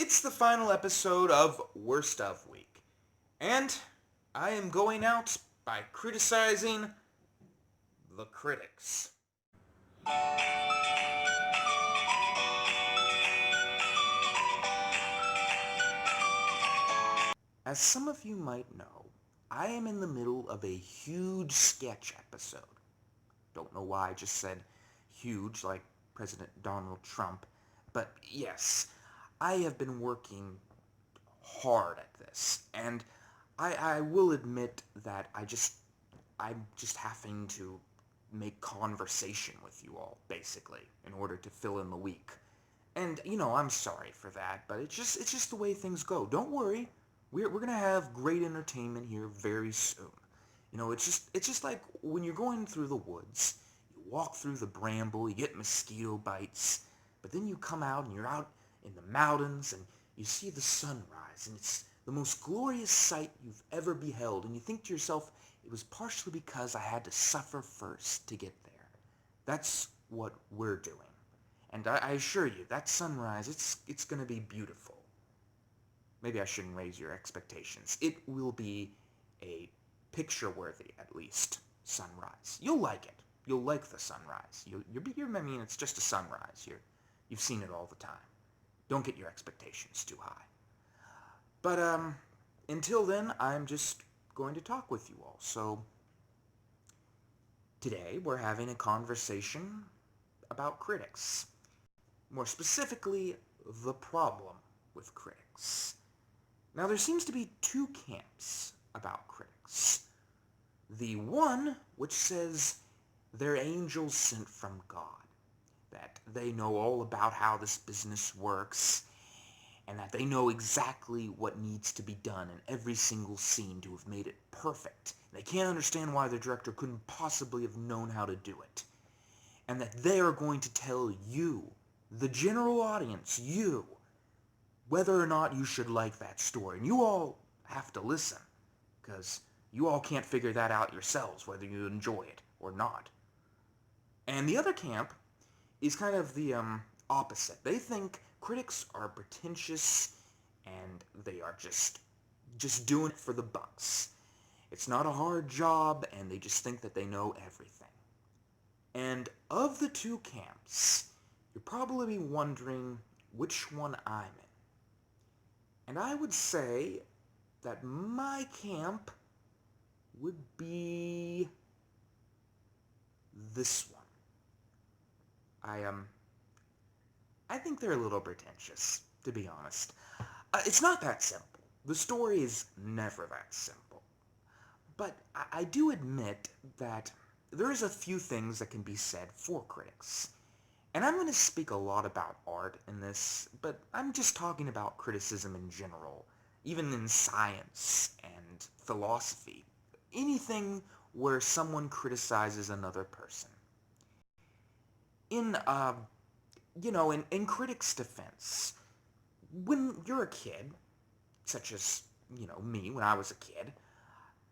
It's the final episode of Worst of Week, and I am going out by criticizing the critics. As some of you might know, I am in the middle of a huge sketch episode. Don't know why I just said huge like President Donald Trump, but yes, I have been working hard at this, and I will admit that I'm just having to make conversation with you all, basically, in order to fill in the week. And, I'm sorry for that, but it's just the way things go. Don't worry. We're gonna have great entertainment here very soon. It's just like when you're going through the woods, you walk through the bramble, you get mosquito bites, but then you come out and you're out in the mountains and you see the sunrise, and it's the most glorious sight you've ever beheld, and you think to yourself, it was partially because I had to suffer first to get there. That's what we're doing. And I assure you, that sunrise, it's gonna be beautiful. Maybe I shouldn't raise your expectations. It will be a picture-worthy, at least, sunrise. You'll like it. You'll like the sunrise. I mean, it's just a sunrise. You've seen it all the time. Don't get your expectations too high. But, until then, I'm just going to talk with you all. So, today we're having a conversation about critics. More specifically, the problem with critics. Now, there seems to be two camps about critics. The one which says they're angels sent from God, that they know all about how this business works, and that they know exactly what needs to be done in every single scene to have made it perfect. They can't understand why the director couldn't possibly have known how to do it. And that they are going to tell you, the general audience, you, whether or not you should like that story. And you all have to listen, because you all can't figure that out yourselves, whether you enjoy it or not. And the other camp is kind of the opposite. They think critics are pretentious and they are just doing it for the bucks. It's not a hard job, and they just think that they know everything. And of the two camps, you're probably wondering which one I'm in. And I would say that my camp would be this one. I think they're a little pretentious, to be honest. It's not that simple. The story is never that simple. But I do admit that there is a few things that can be said for critics. And I'm going to speak a lot about art in this, but I'm just talking about criticism in general, even in science and philosophy. Anything where someone criticizes another person. In, in critics' defense, when you're a kid, such as, me when I was a kid,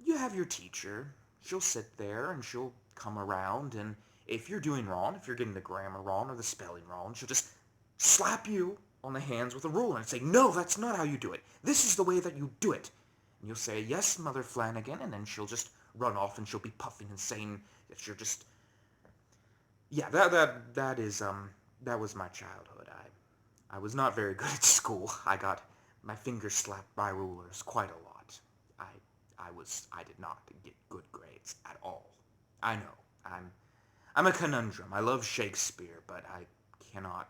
you have your teacher. She'll sit there and she'll come around, and if you're doing wrong, if you're getting the grammar wrong or the spelling wrong, she'll just slap you on the hands with a ruler and say, no, that's not how you do it. This is the way that you do it. And you'll say, yes, Mother Flanagan, and then she'll just run off and she'll be puffing and saying that you're just... Yeah, that was my childhood. I was not very good at school. I got my fingers slapped by rulers quite a lot. I I did not get good grades at all. I know. I'm a conundrum. I love Shakespeare, but I cannot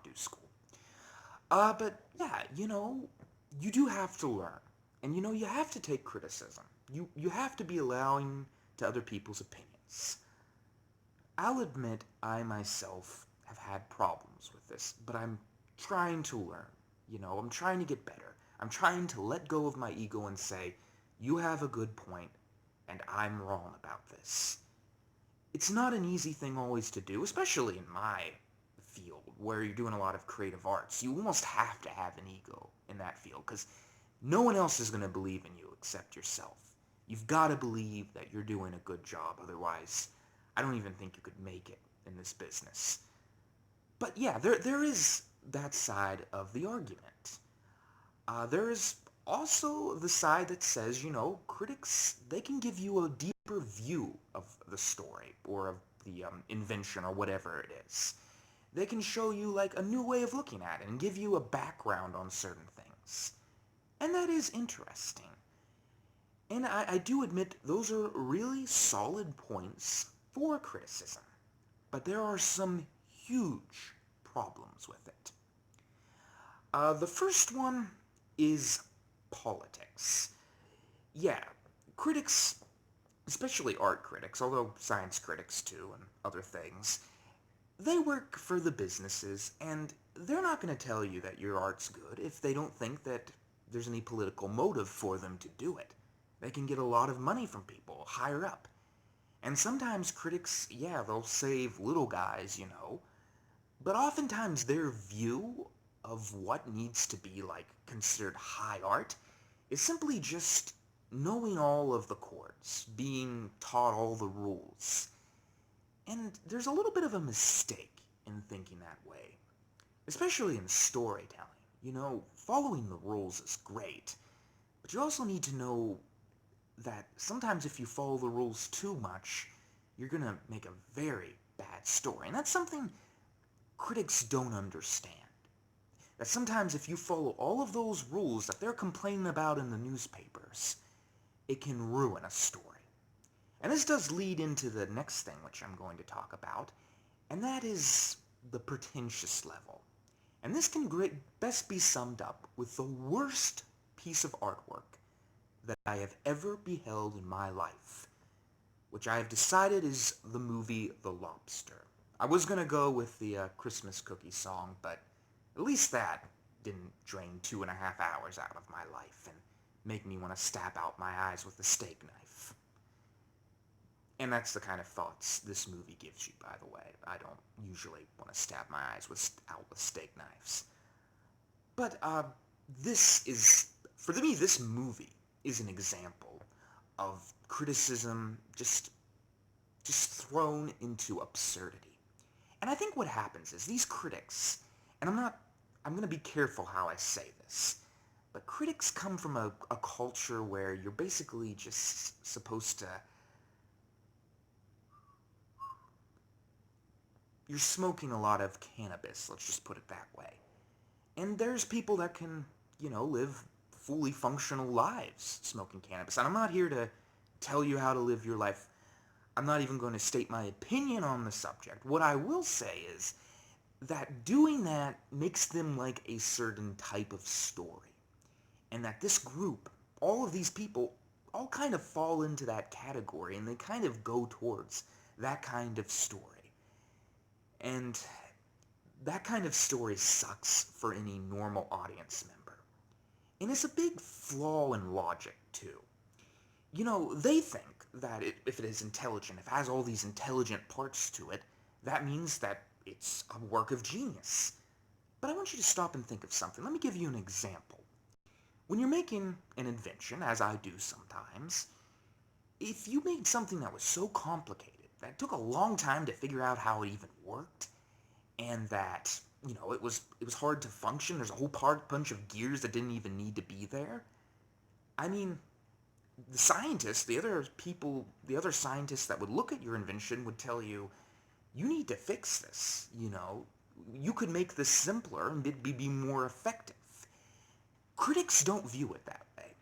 do school. But yeah, you do have to learn. And you have to take criticism. You have to be allowing to other people's opinions. I'll admit I myself have had problems with this, but I'm trying to learn. I'm trying to get better. I'm trying to let go of my ego and say, you have a good point, and I'm wrong about this. It's not an easy thing always to do, especially in my field, where you're doing a lot of creative arts. You almost have to have an ego in that field, because no one else is going to believe in you except yourself. You've got to believe that you're doing a good job, otherwise I don't even think you could make it in this business. But yeah, that side of the argument. There's also the side that says, critics, they can give you a deeper view of the story or of the invention or whatever it is. They can show you like a new way of looking at it and give you a background on certain things. And that is interesting. And I do admit those are really solid points for criticism. But there are some huge problems with it. The first one is politics. Yeah, critics, especially art critics, although science critics too and other things, they work for the businesses, and they're not going to tell you that your art's good if they don't think that there's any political motive for them to do it. They can get a lot of money from people higher up. And sometimes critics, yeah, they'll save little guys, but oftentimes their view of what needs to be like considered high art is simply just knowing all of the chords, being taught all the rules. And there's a little bit of a mistake in thinking that way, especially in storytelling. Following the rules is great, but you also need to know that sometimes if you follow the rules too much, you're gonna make a very bad story. And that's something critics don't understand. That sometimes if you follow all of those rules that they're complaining about in the newspapers, it can ruin a story. And this does lead into the next thing which I'm going to talk about, and that is the pretentious level. And this can best be summed up with the worst piece of artwork that I have ever beheld in my life, which I have decided is the movie The Lobster. I was going to go with the Christmas cookie song, but at least that didn't drain 2.5 hours out of my life and make me want to stab out my eyes with a steak knife. And that's the kind of thoughts this movie gives you, by the way. I don't usually want to stab my eyes out with steak knives. But for me, this movie is an example of criticism just thrown into absurdity. And I think what happens is these critics, and I'm going to be careful how I say this, but critics come from a culture where you're basically just supposed to, you're smoking a lot of cannabis, let's just put it that way. And there's people that can, live fully functional lives smoking cannabis. And I'm not here to tell you how to live your life. I'm not even going to state my opinion on the subject. What I will say is that doing that makes them like a certain type of story. And that this group, all of these people, all kind of fall into that category, and they kind of go towards that kind of story. And that kind of story sucks for any normal audience member. And it's a big flaw in logic, too. They think that if it is intelligent, if it has all these intelligent parts to it, that means that it's a work of genius. But I want you to stop and think of something. Let me give you an example. When you're making an invention, as I do sometimes, if you made something that was so complicated, that it took a long time to figure out how it even worked, and that, it was hard to function, there's a whole bunch of gears that didn't even need to be there, I mean, the scientists, the other scientists that would look at your invention would tell you, you need to fix this, you could make this simpler and it'd be more effective. Critics don't view it that way.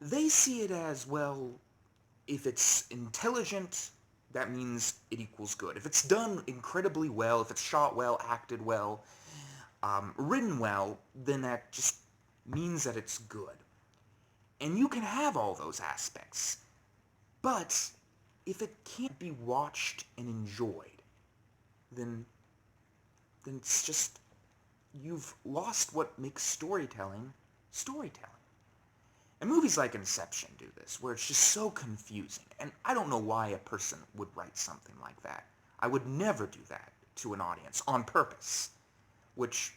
They see it as, well, if it's intelligent, that means it equals good. If it's done incredibly well, if it's shot well, acted well, written well, then that just means that it's good. And you can have all those aspects. But if it can't be watched and enjoyed, then it's just, you've lost what makes storytelling. And movies like Inception do this, where it's just so confusing. And I don't know why a person would write something like that. I would never do that to an audience on purpose. Which,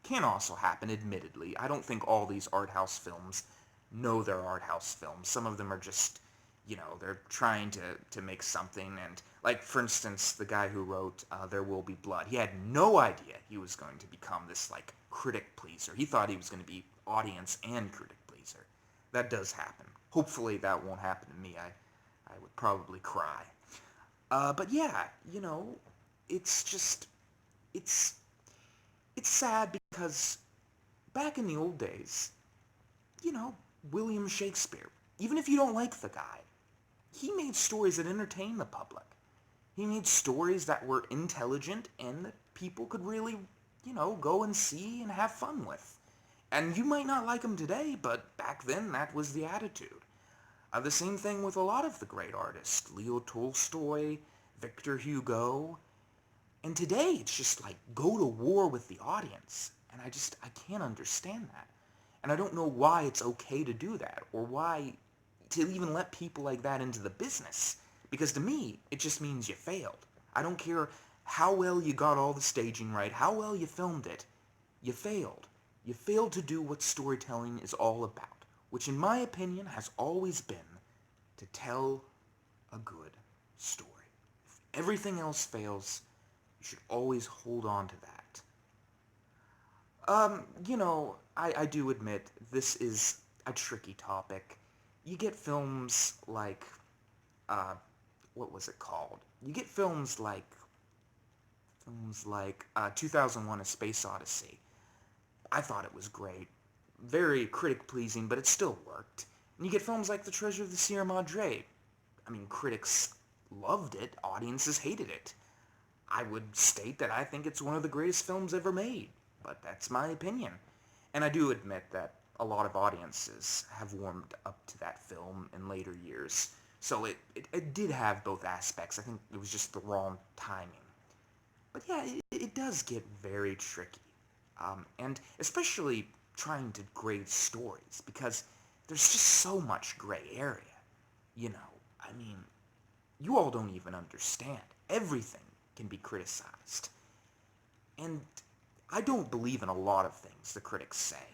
can also happen, admittedly. I don't think all these art house films know they're art house films. Some of them are just, they're trying to make something, and Like, for instance, the guy who wrote There Will Be Blood, he had no idea he was going to become this, like, critic pleaser. He thought he was going to be audience and critic pleaser. That does happen. Hopefully that won't happen to me. I would probably cry. But yeah, it's just, it's, it's sad because back in the old days, you know, William Shakespeare, even if you don't like the guy, he made stories that entertained the public. He made stories that were intelligent and that people could really, go and see and have fun with. And you might not like him today, but back then that was the attitude. The same thing with a lot of the great artists, Leo Tolstoy, Victor Hugo. And today it's just like go to war with the audience. And I can't understand that. And I don't know why it's okay to do that, or why to even let people like that into the business. Because to me, it just means you failed. I don't care how well you got all the staging right, how well you filmed it. You failed. You failed to do what storytelling is all about, which in my opinion has always been to tell a good story. If everything else fails, you should always hold on to that. I do admit this is a tricky topic. You get films like, uh, what was it called? You get films like 2001: A Space Odyssey. I thought it was great, very critic pleasing, but it still worked. And you get films like The Treasure of the Sierra Madre. I mean, critics loved it, audiences hated it. I would state that I think it's one of the greatest films ever made, but that's my opinion. And I do admit that a lot of audiences have warmed up to that film in later years. So it did have both aspects. I think it was just the wrong timing. But yeah, it does get very tricky. And especially trying to grade stories, because there's just so much gray area. You know, I mean, you all don't even understand. Everything can be criticized. And I don't believe in a lot of things the critics say.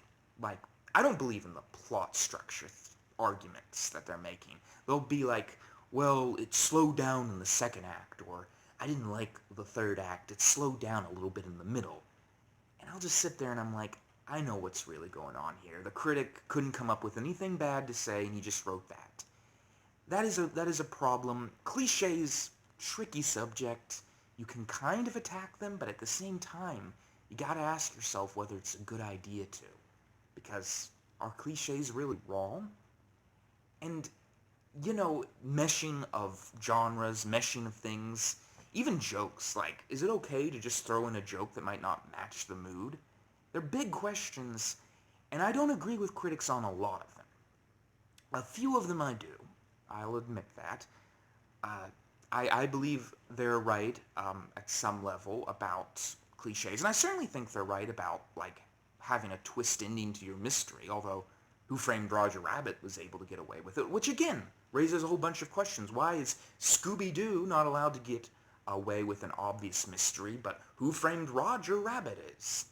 Like, I don't believe in the plot structure arguments that they're making. They'll be like, well, it slowed down in the second act, or I didn't like the third act, it slowed down a little bit in the middle. And I'll just sit there and I'm like, I know what's really going on here. The critic couldn't come up with anything bad to say, and he just wrote that. That is a problem. Cliches, tricky subject. You can kind of attack them, but at the same time, you gotta ask yourself whether it's a good idea to. Because are cliches really wrong? And, meshing of genres, meshing of things, even jokes, like, is it okay to just throw in a joke that might not match the mood? They're big questions, and I don't agree with critics on a lot of them. A few of them I do. I'll admit that. Uh, I believe they're right at some level about cliches, and I certainly think they're right about, like, having a twist ending to your mystery, although Who Framed Roger Rabbit was able to get away with it, which again raises a whole bunch of questions. Why is Scooby-Doo not allowed to get away with an obvious mystery, but Who Framed Roger Rabbit is?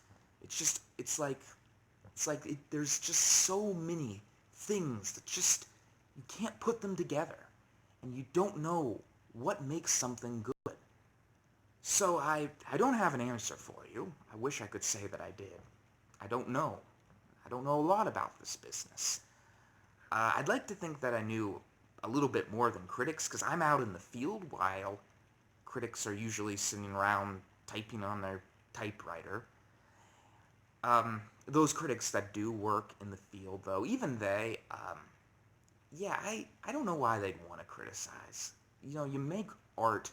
There's just so many things that just, you can't put them together, and you don't know what makes something good. So I don't have an answer for you. I wish I could say that I did. I don't know. I don't know a lot about this business. I'd like to think that I knew a little bit more than critics, because I'm out in the field while critics are usually sitting around typing on their typewriter. Those critics that do work in the field, though, even they, yeah, I don't know why they'd want to criticize. You make art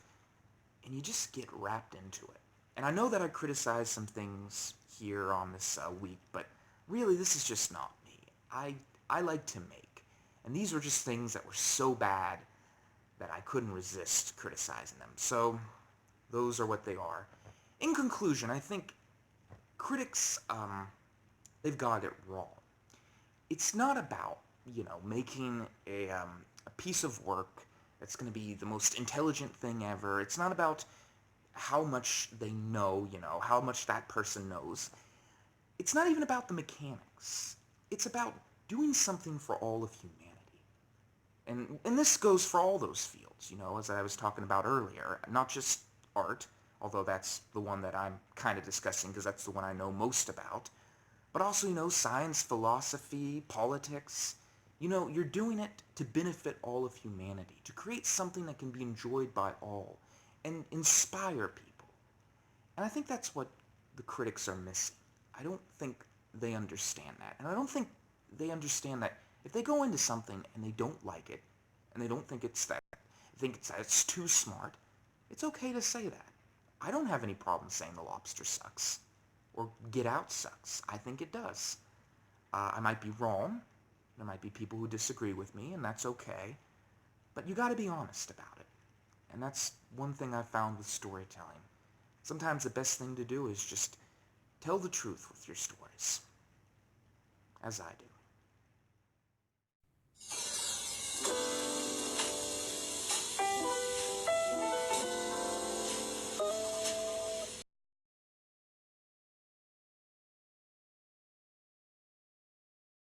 and you just get wrapped into it. And I know that I criticized some things here on this week, but really this is just not me. I like to make. And these were just things that were so bad that I couldn't resist criticizing them. So those are what they are. In conclusion, I think critics, they've got it wrong. It's not about, making a piece of work that's going to be the most intelligent thing ever. It's not about how much they know, how much that person knows. It's not even about the mechanics. It's about doing something for all of humanity. And this goes for all those fields, as I was talking about earlier, not just art, although that's the one that I'm kind of discussing because that's the one I know most about, but also, science, philosophy, politics. You're doing it to benefit all of humanity, to create something that can be enjoyed by all and inspire people. And I think that's what the critics are missing. I don't think they understand that. And I don't think they understand that if they go into something and they don't like it, and they don't think it's too smart, it's okay to say that. I don't have any problem saying The Lobster sucks or Get Out sucks. I think it does. I might be wrong. There might be people who disagree with me, and that's okay. But you got to be honest about it. And that's one thing I've found with storytelling. Sometimes the best thing to do is just tell the truth with your stories, as I do.